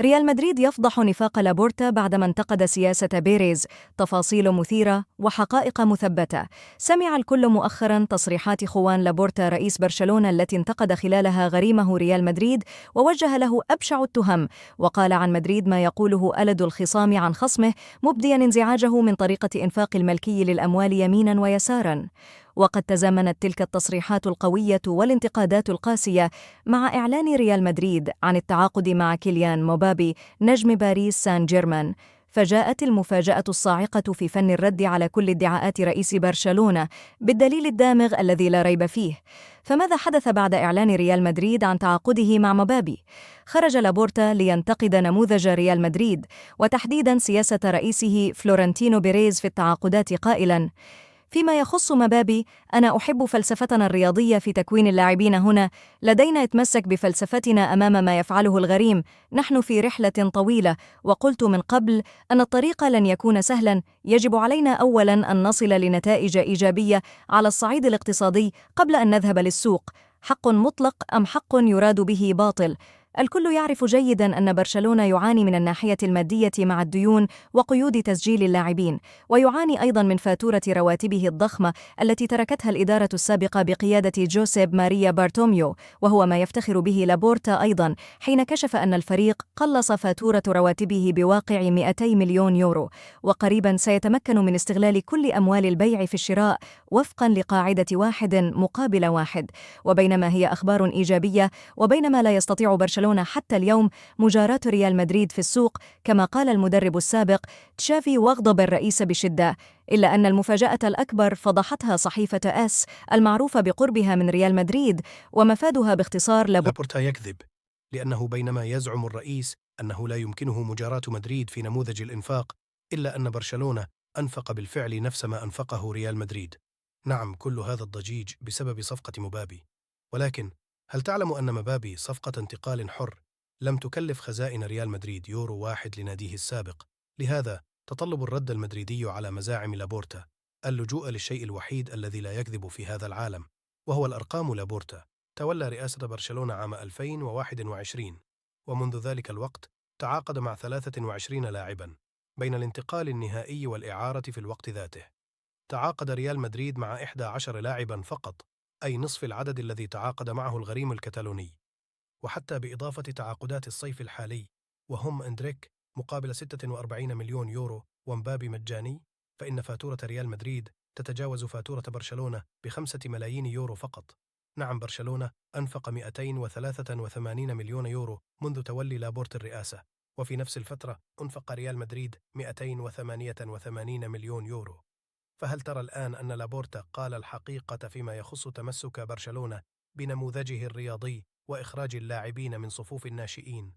ريال مدريد يفضح نفاق لابورتا بعدما انتقد سياسة بيريز، تفاصيل مثيرة وحقائق مثبتة. سمع الكل مؤخرا تصريحات خوان لابورتا رئيس برشلونة التي انتقد خلالها غريمه ريال مدريد ووجه له أبشع التهم، وقال عن مدريد ما يقوله ألد الخصام عن خصمه، مبديا انزعاجه من طريقة إنفاق الملكي للأموال يمينا ويسارا. وقد تزامنت تلك التصريحات القوية والانتقادات القاسية مع إعلان ريال مدريد عن التعاقد مع كيليان مبابي نجم باريس سان جيرمان. فجاءت المفاجأة الصاعقة في فن الرد على كل ادعاءات رئيس برشلونة بالدليل الدامغ الذي لا ريب فيه. فماذا حدث بعد إعلان ريال مدريد عن تعاقده مع مبابي؟ خرج لابورتا لينتقد نموذج ريال مدريد وتحديدا سياسة رئيسه فلورنتينو بيريز في التعاقدات قائلا: فيما يخص مبابي، أنا أحب فلسفتنا الرياضية في تكوين اللاعبين هنا. لدينا يتمسك بفلسفتنا أمام ما يفعله الغريم. نحن في رحلة طويلة، وقلت من قبل أن الطريق لن يكون سهلا. يجب علينا أولا أن نصل لنتائج إيجابية على الصعيد الاقتصادي قبل أن نذهب للسوق. حق مطلق أم حق يراد به باطل؟ الكل يعرف جيدا أن برشلونة يعاني من الناحية المادية مع الديون وقيود تسجيل اللاعبين، ويعاني أيضا من فاتورة رواتبه الضخمة التي تركتها الإدارة السابقة بقيادة جوسيب ماريا بارتوميو، وهو ما يفتخر به لابورتا أيضا حين كشف أن الفريق قلص فاتورة رواتبه بواقع 200 مليون يورو، وقريبا سيتمكن من استغلال كل أموال البيع في الشراء وفقا لقاعدة 1 مقابل 1. وبينما هي أخبار إيجابية، وبينما لا يستطيع برشلونة حتى اليوم مجاراة ريال مدريد في السوق كما قال المدرب السابق تشافي واغضب الرئيس بشدة، إلا أن المفاجأة الأكبر فضحتها صحيفة أس المعروفة بقربها من ريال مدريد، ومفادها باختصار لابورتا يكذب، لأنه بينما يزعم الرئيس أنه لا يمكنه مجاراة مدريد في نموذج الإنفاق، إلا أن برشلونة أنفق بالفعل نفس ما أنفقه ريال مدريد. نعم، كل هذا الضجيج بسبب صفقة مبابي، ولكن هل تعلم أن مبابي صفقة انتقال حر لم تكلف خزائن ريال مدريد يورو واحد لناديه السابق؟ لهذا تطلب الرد المدريدي على مزاعم لابورتا اللجوء للشيء الوحيد الذي لا يكذب في هذا العالم، وهو الأرقام. لابورتا تولى رئاسة برشلونة عام 2021، ومنذ ذلك الوقت تعاقد مع 23 لاعبا بين الانتقال النهائي والإعارة في الوقت ذاته. تعاقد ريال مدريد مع 11 لاعبا فقط، أي نصف العدد الذي تعاقد معه الغريم الكتالوني. وحتى بإضافة تعاقدات الصيف الحالي، وهم إندريك مقابل 46 مليون يورو ومبابي مجاني، فإن فاتورة ريال مدريد تتجاوز فاتورة برشلونة ب5 ملايين يورو فقط. نعم، برشلونة أنفق 283 مليون يورو منذ تولي لابورت الرئاسة، وفي نفس الفترة أنفق ريال مدريد 288 مليون يورو. فهل ترى الآن أن لابورتا قال الحقيقة فيما يخص تمسك برشلونة بنموذجه الرياضي وإخراج اللاعبين من صفوف الناشئين؟